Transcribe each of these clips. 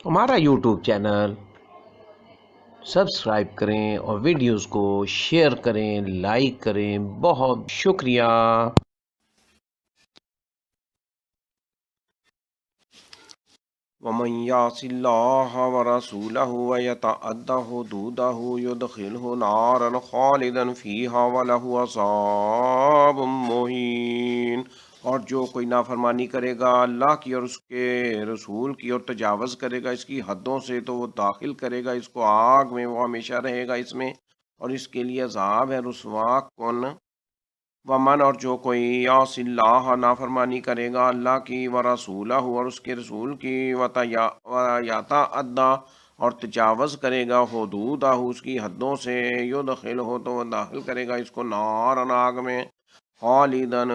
ہمارا YouTube channel subscribe کریں اور ویڈیوز کو شیئر کریں، لائک کریں۔ بہت شکریہ۔ ومن يعص الله ورسوله ويتعد حدوده يدخله نارا خالدا فيها وله عذاب مهين۔ اور جو کوئی نافرمانی کرے گا اللہ کی اور اس کے رسول کی اور تجاوز کرے گا اس کی حدوں سے، تو وہ داخل کرے گا اس کو آگ میں، وہ ہمیشہ رہے گا اس میں، اور اس کے لیے عذاب ہے رسوا کن۔ ومن اور جو کوئی یعص اللہ نافرمانی کرے گا اللہ کی ورسولہ اور اس کے رسول کی ویتعدی اور تجاوز کرے گا حدودہ اس کی حدوں سے، یدخلہ تو وہ داخل کرے گا اس کو نارن آگ میں، خالدن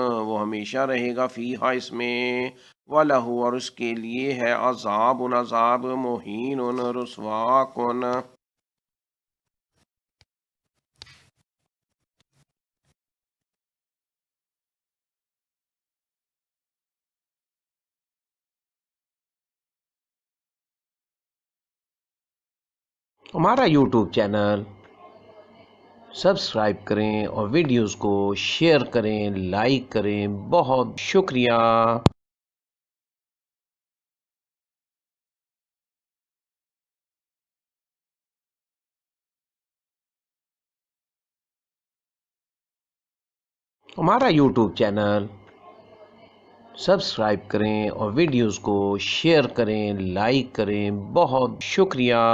وہ ہمیشہ رہے گا فیہا اس میں، وَلَہُ اور اس کے لیے ہے عذاب عذاب مہین رسوا کن۔ ہمارا یوٹیوب چینل سبسکرائب کریں اور ویڈیوز کو شیئر کریں، لائک کریں۔ بہت شکریہ۔ ہمارا یوٹیوب چینل سبسکرائب کریں اور ویڈیوز کو شیئر کریں، لائک کریں۔ بہت شکریہ۔